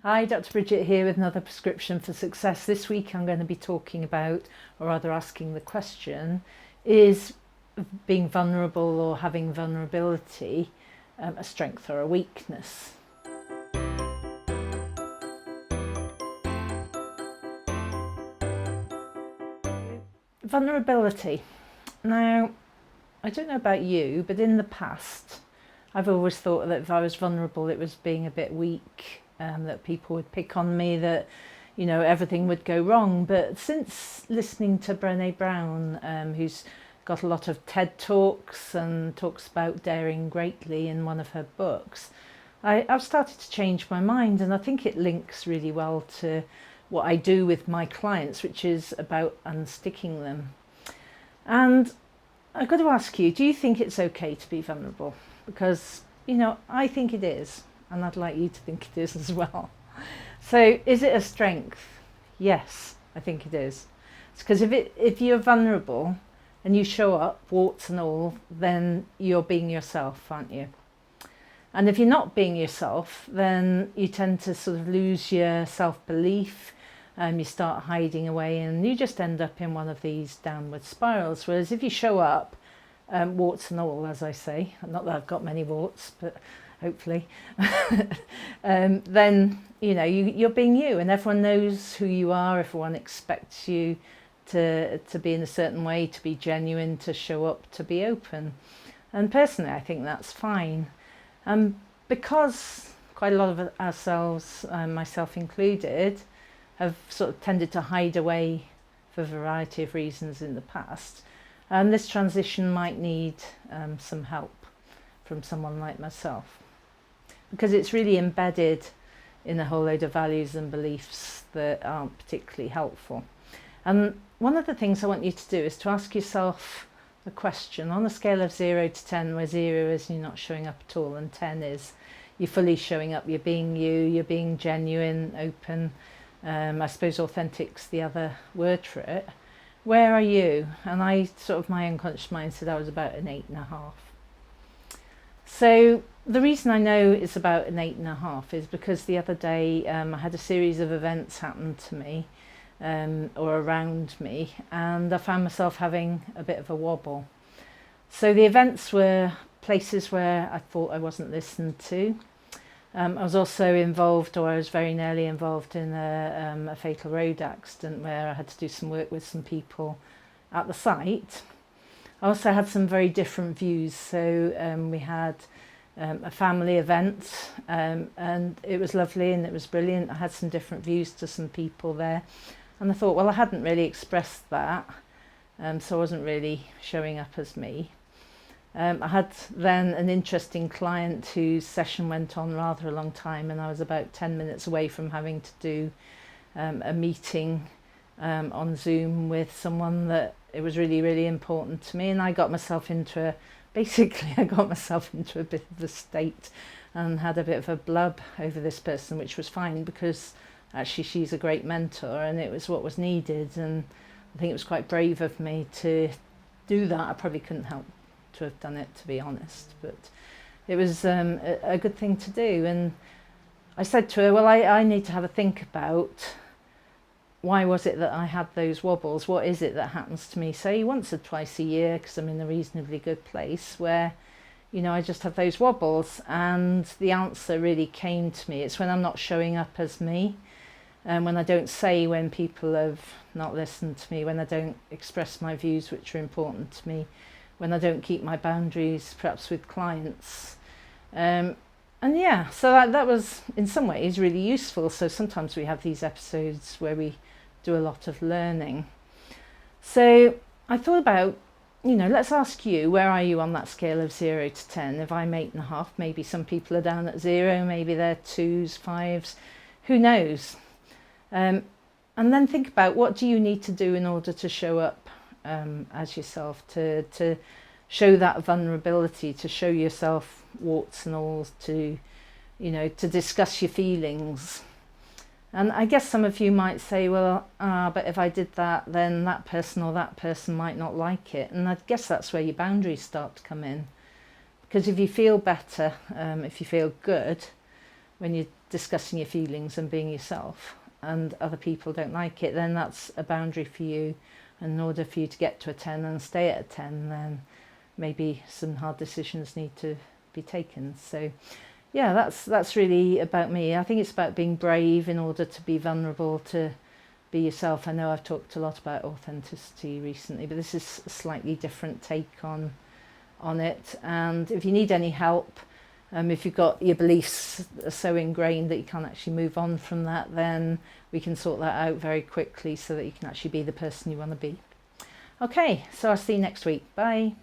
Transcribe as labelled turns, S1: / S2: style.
S1: Hi, Dr. Bridget here with another prescription for success. This week I'm going to be talking about, or rather asking the question, is being vulnerable or having vulnerability a strength or a weakness? Vulnerability. Now, I don't know about you, but in the past I've always thought that if I was vulnerable it was being a bit weak, that people would pick on me, that everything would go wrong. But since listening to Brenee Brown, who's got a lot of TED Talks and talks about daring greatly in one of her books, I've started to change my mind, and I think it links really well to what I do with my clients, which is about unsticking them. And I've got to ask you, do you think it's okay to be vulnerable? Because, I think it is, and I'd like you to think it is as well. So is it a strength? Yes, I think it is. It's because if you're vulnerable and you show up, warts and all, then you're being yourself, aren't you? And if you're not being yourself, then you tend to sort of lose your self-belief, you start hiding away, and you just end up in one of these downward spirals. Whereas if you show up, warts and all, as I say, not that I've got many warts, but hopefully, then you're being you, and everyone knows who you are. Everyone expects you to be in a certain way, to be genuine, to show up, to be open. And personally, I think that's fine. Because quite a lot of ourselves, myself included, have sort of tended to hide away for a variety of reasons in the past, this transition might need some help from someone like myself, because it's really embedded in a whole load of values and beliefs that aren't particularly helpful. And one of the things I want you to do is to ask yourself a question on a scale of 0 to 10, where 0 is you're not showing up at all, and 10 is you're fully showing up, you're being you, you're being genuine, open. I suppose authentic's the other word for it. Where are you? And my unconscious mind said I was about an 8.5. So the reason I know it's about an 8.5 is because the other day I had a series of events happen to me, or around me, and I found myself having a bit of a wobble. So the events were places where I thought I wasn't listened to. I was also involved, or I was very nearly involved, in a fatal road accident where I had to do some work with some people at the site. I also had some very different views. So we had a family event, and it was lovely and it was brilliant. I had some different views to some people there, and I thought, well, I hadn't really expressed that, so I wasn't really showing up as me. I had then an interesting client whose session went on rather a long time, and I was about 10 minutes away from having to do a meeting on Zoom with someone that it was really, really important to me. And I got myself into a bit of a state and had a bit of a blub over this person, which was fine because actually she's a great mentor and it was what was needed. And I think it was quite brave of me to do that. I probably couldn't help to have done it, to be honest, but it was a good thing to do. And I said to her, well, I need to have a think about why was it that I had those wobbles. What is it that happens to me, say, once or twice a year, because I'm in a reasonably good place, where I just have those wobbles. And the answer really came to me. It's when I'm not showing up as me, and when I don't say when people have not listened to me, when I don't express my views which are important to me, when I don't keep my boundaries, perhaps with clients. So that was in some ways really useful. So sometimes we have these episodes where we do a lot of learning. So I thought about, let's ask you, where are you on that scale of 0 to 10? If I'm 8.5, maybe some people are down at 0, maybe they're 2s, 5s, who knows? And then think about, what do you need to do in order to show up as yourself, to show that vulnerability, to show yourself warts and all, to discuss your feelings. And I guess some of you might say, well, but if I did that, then that person or that person might not like it. And I guess that's where your boundaries start to come in, because if you feel better, if you feel good, when you're discussing your feelings and being yourself, and other people don't like it, then that's a boundary for you. And in order for you to get to a 10 and stay at a 10, then maybe some hard decisions need to be taken. So yeah, that's really about me. I think it's about being brave in order to be vulnerable, to be yourself. I know I've talked a lot about authenticity recently, but this is a slightly different take on it. And if you need any help, if you've got your beliefs are so ingrained that you can't actually move on from that, then we can sort that out very quickly so that you can actually be the person you want to be. Okay, so I'll see you next week. Bye.